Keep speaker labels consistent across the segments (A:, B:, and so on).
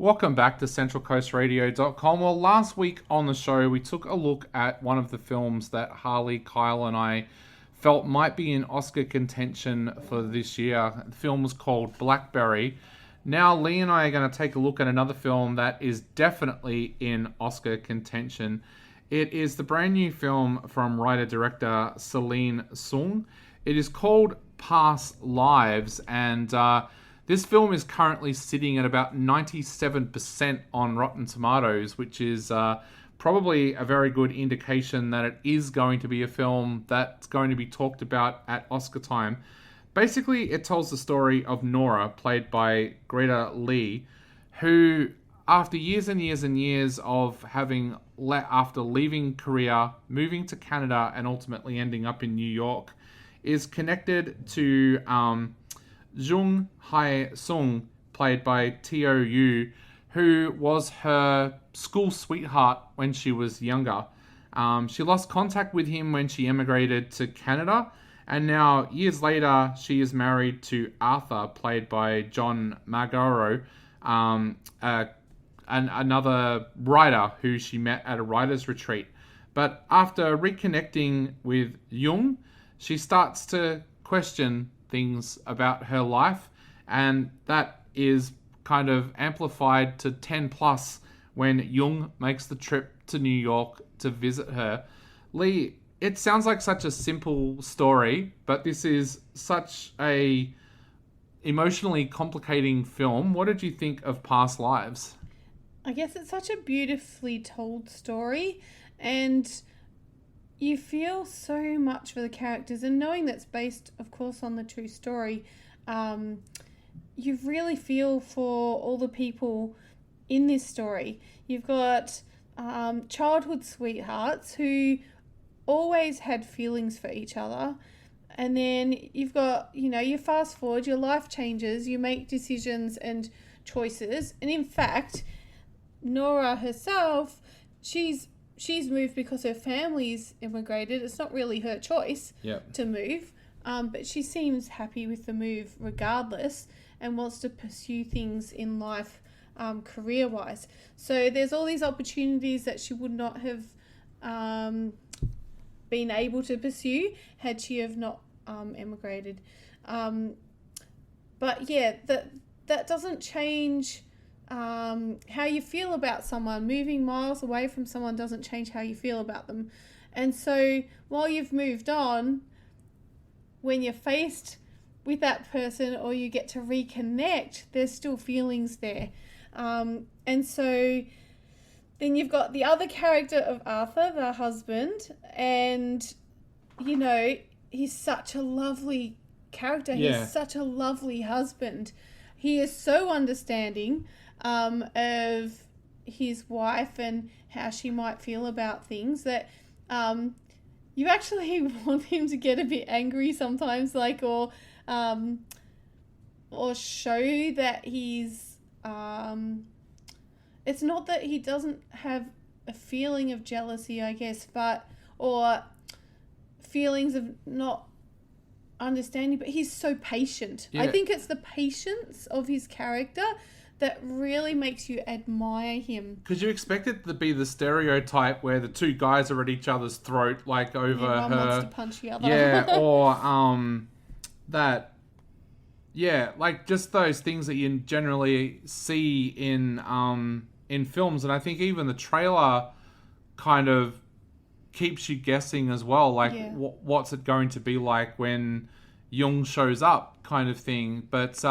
A: Welcome back to CentralCoastRadio.com. Well, last week on the show, we took a look at one of the films that Harley, Kyle, and I felt might be in Oscar contention for this year. The film was called Blackberry. Now, Lee and I are going to take a look at another film that is definitely in Oscar contention. It is the brand new film from writer-director Celine Sung. It is called Past Lives, and this film is currently sitting at about 97% on Rotten Tomatoes, which is probably a very good indication that it is going to be a film that's going to be talked about at Oscar time. Basically, it tells the story of Nora, played by Greta Lee, who, after years and years and years of after leaving Korea, moving to Canada, and ultimately ending up in New York, is connected to Jung Hae-sung, played by Teo Yoo, who was her school sweetheart when she was younger. She lost contact with him when she emigrated to Canada, and now, years later, she is married to Arthur, played by John Magaro, another writer who she met at a writer's retreat. But after reconnecting with Jung, she starts to question things about her life, and that is kind of amplified to 10 plus when Jung makes the trip to New York to visit her. Lee, it sounds like such a simple story, but this is such a emotionally complicating film. What did you think of Past Lives?
B: I guess it's such a beautifully told story, and you feel so much for the characters, and knowing that's based, of course, on the true story, you really feel for all the people in this story. You've got childhood sweethearts who always had feelings for each other, and then you've got, you fast forward, your life changes, you make decisions and choices, and in fact, Nora herself, she's moved because her family's immigrated. It's not really her choice to move, but she seems happy with the move regardless and wants to pursue things in life career-wise. So there's all these opportunities that she would not have been able to pursue had she have not emigrated. But yeah, that doesn't change how you feel about someone. Moving miles away from someone doesn't change how you feel about them. And so while you've moved on, when you're faced with that person or you get to reconnect, there's still feelings there. And so then you've got the other character of Arthur, the husband, and, he's such a lovely character.
A: Yeah.
B: He's such a lovely husband. He is so understanding of his wife and how she might feel about things that you actually want him to get a bit angry sometimes, or show that he's it's not that he doesn't have a feeling of jealousy, I guess, or feelings of not understanding, but he's so patient.
A: Yeah.
B: I think it's the patience of his character that really makes you admire him.
A: Because you expect it to be the stereotype where the two guys are at each other's throat, like over
B: one
A: her.
B: wants to punch the other.
A: Yeah, or that. Yeah, like just those things that you generally see in films, and I think even the trailer kind of keeps you guessing as well, like what's it going to be like when Jung shows up, kind of thing. But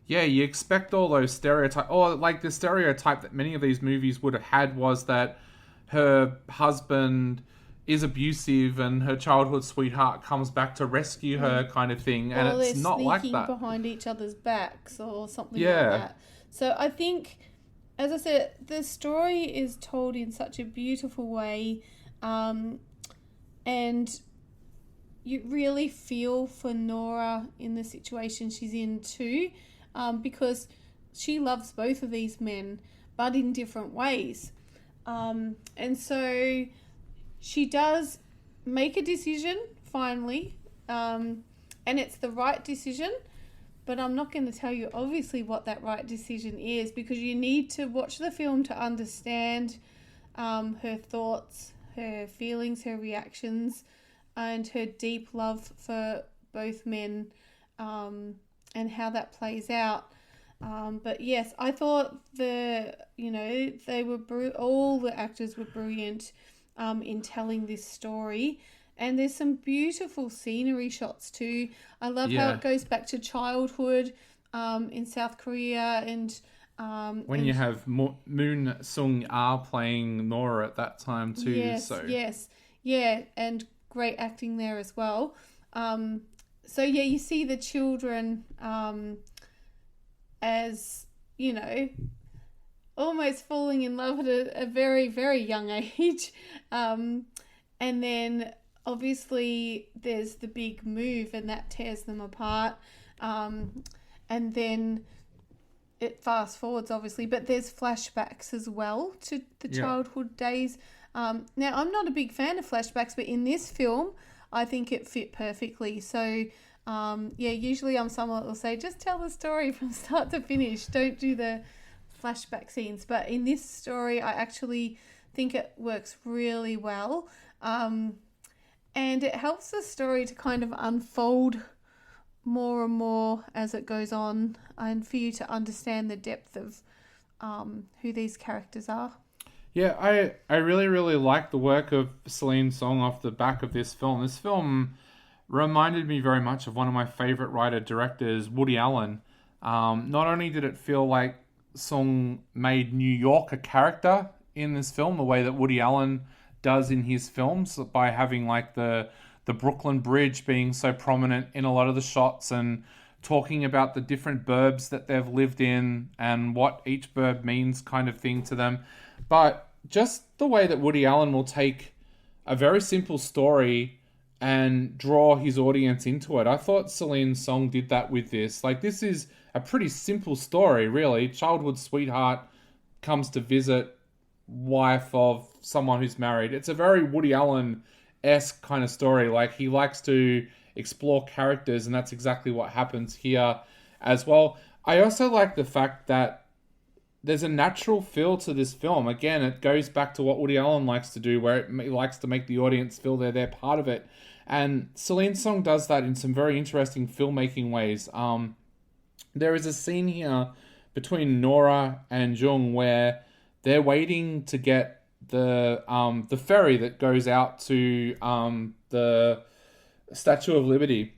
A: you expect all those stereotypes, or like the stereotype that many of these movies would have had was that her husband is abusive and her childhood sweetheart comes back to rescue her, kind of thing, and it's not like that.
B: Or they're sneaking behind each other's backs or something like that. So I think, as I said, the story is told in such a beautiful way, and you really feel for Nora in the situation she's in too, because she loves both of these men, but in different ways. And so she does make a decision, finally, and it's the right decision, but I'm not going to tell you obviously what that right decision is, because you need to watch the film to understand her thoughts, her feelings, her reactions, and her deep love for both men, and how that plays out. But yes, I thought they were all the actors were brilliant in telling this story. And there's some beautiful scenery shots too. I love how it goes back to childhood in South Korea, and
A: when you have Moon Sung-ah playing Nora at that time too.
B: Yes, and great acting there as well. So you see the children as, almost falling in love at a very, very young age. And then obviously there's the big move, and that tears them apart. And then it fast forwards, obviously, but there's flashbacks as well to the childhood days. Now, I'm not a big fan of flashbacks, but in this film, I think it fit perfectly. So, usually I'm someone that will say, just tell the story from start to finish. Don't do the flashback scenes. But in this story, I actually think it works really well. And it helps the story to kind of unfold more and more as it goes on, and for you to understand the depth of who these characters are.
A: Yeah, I really, really like the work of Celine Song off the back of this film. This film reminded me very much of one of my favorite writer-directors, Woody Allen. Not only did it feel like Song made New York a character in this film, the way that Woody Allen does in his films, by having like the Brooklyn Bridge being so prominent in a lot of the shots, and talking about the different burbs that they've lived in and what each burb means, kind of thing to them. But just the way that Woody Allen will take a very simple story and draw his audience into it. I thought Celine Song did that with this. Like, this is a pretty simple story, really. Childhood sweetheart comes to visit wife of someone who's married. It's a very Woody Allen-esque kind of story. Like, he likes to explore characters, and that's exactly what happens here as well. I also like the fact that there's a natural feel to this film. Again, it goes back to what Woody Allen likes to do, where he likes to make the audience feel they're part of it. And Celine Song does that in some very interesting filmmaking ways. There is a scene here between Nora and Jung where they're waiting to get the ferry that goes out to the Statue of Liberty.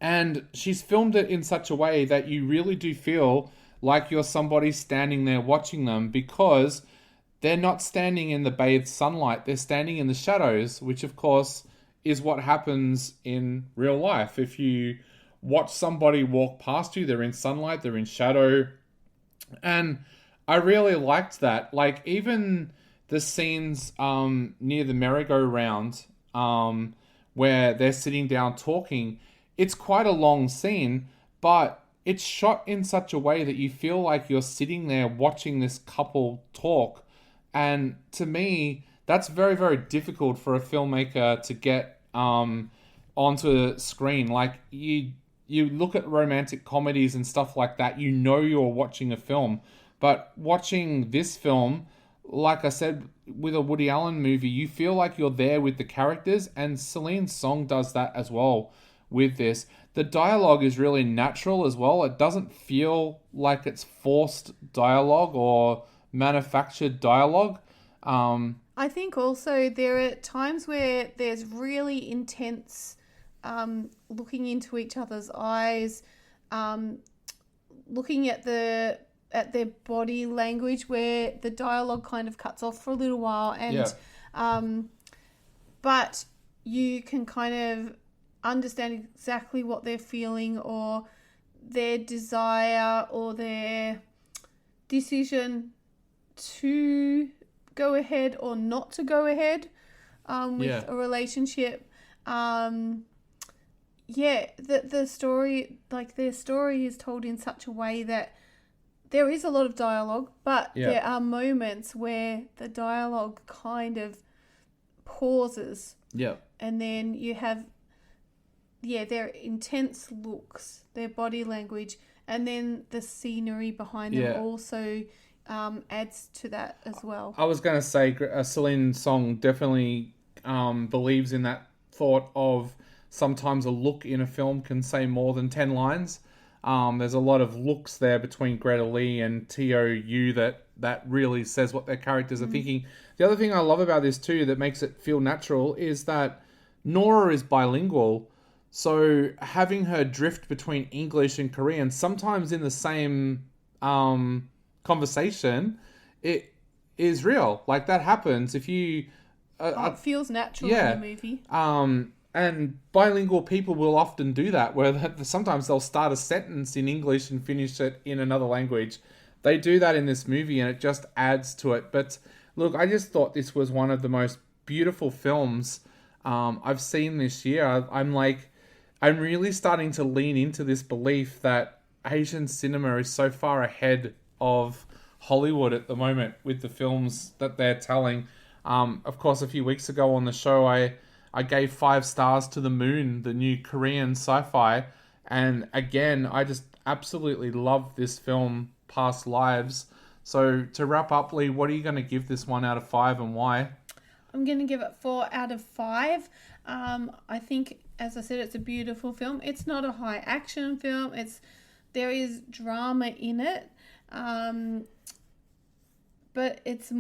A: And she's filmed it in such a way that you really do feel like you're somebody standing there watching them, because they're not standing in the bathed sunlight. They're standing in the shadows, which of course is what happens in real life. If you watch somebody walk past you, they're in sunlight, they're in shadow. And I really liked that. Like, even the scenes near the merry-go-round where they're sitting down talking, it's quite a long scene, but it's shot in such a way that you feel like you're sitting there watching this couple talk. And to me, that's very, very difficult for a filmmaker to get onto screen. Like, you look at romantic comedies and stuff like that, you know you're watching a film. But watching this film, like I said, with a Woody Allen movie, you feel like you're there with the characters, and Celine Song does that as well with this. The dialogue is really natural as well. It doesn't feel like it's forced dialogue or manufactured dialogue.
B: I think also there are times where there's really intense looking into each other's eyes, looking at their body language, where the dialogue kind of cuts off for a little while, and but you can kind of understand exactly what they're feeling, or their desire, or their decision to go ahead or not to go ahead with a relationship. The story, like, their story is told in such a way that there is a lot of dialogue, but there are moments where the dialogue kind of pauses.
A: Yeah.
B: And then you have their intense looks, their body language, and then the scenery behind them also adds to that as well.
A: I was going to say Celine Song definitely believes in that thought of sometimes a look in a film can say more than 10 lines. There's a lot of looks there between Greta Lee and T.O.U. that really says what their characters are thinking. The other thing I love about this too that makes it feel natural is that Nora is bilingual. So having her drift between English and Korean, sometimes in the same conversation, it is real. Like that happens. If you...
B: it feels natural in the movie.
A: And bilingual people will often do that, where sometimes they'll start a sentence in English and finish it in another language. They do that in this movie, and it just adds to it. But look, I just thought this was one of the most beautiful films I've seen this year. I'm really starting to lean into this belief that Asian cinema is so far ahead of Hollywood at the moment with the films that they're telling. Of course, a few weeks ago on the show, I gave 5 stars to The Moon, the new Korean sci-fi. And again, I just absolutely love this film, Past Lives. So to wrap up, Lee, what are you going to give this 1 out of 5 and why?
B: I'm going to give it 4 out of 5. I think, as I said, it's a beautiful film. It's not a high action film. There is drama in it. But it's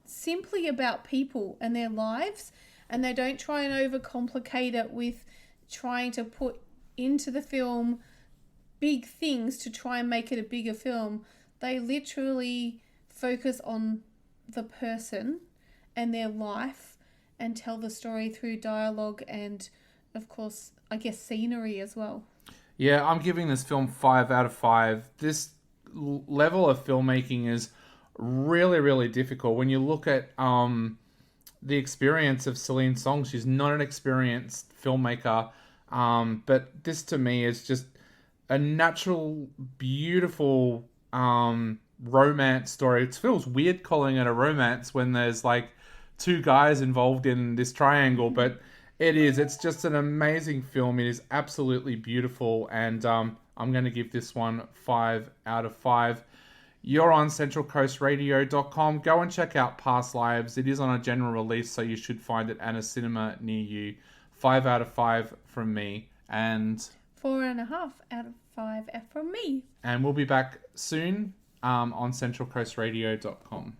B: simply about people and their lives. And they don't try and overcomplicate it with trying to put into the film big things to try and make it a bigger film. They literally focus on the person and their life and tell the story through dialogue and, of course, I guess scenery as well.
A: Yeah, I'm giving this film 5 out of 5. This level of filmmaking is really, really difficult. When you look at the experience of Celine Song, she's not an experienced filmmaker, but this to me is just a natural, beautiful romance story. It feels weird calling it a romance when there's like 2 guys involved in this triangle, but it's just an amazing film. It is absolutely beautiful, and I'm going to give this one 5 out of 5. You're on centralcoastradio.com. Go and check out Past Lives. It is on a general release, so you should find it at a cinema near you. 5 out of 5 from me. And
B: 4.5 out of 5 from me.
A: And we'll be back soon on centralcoastradio.com.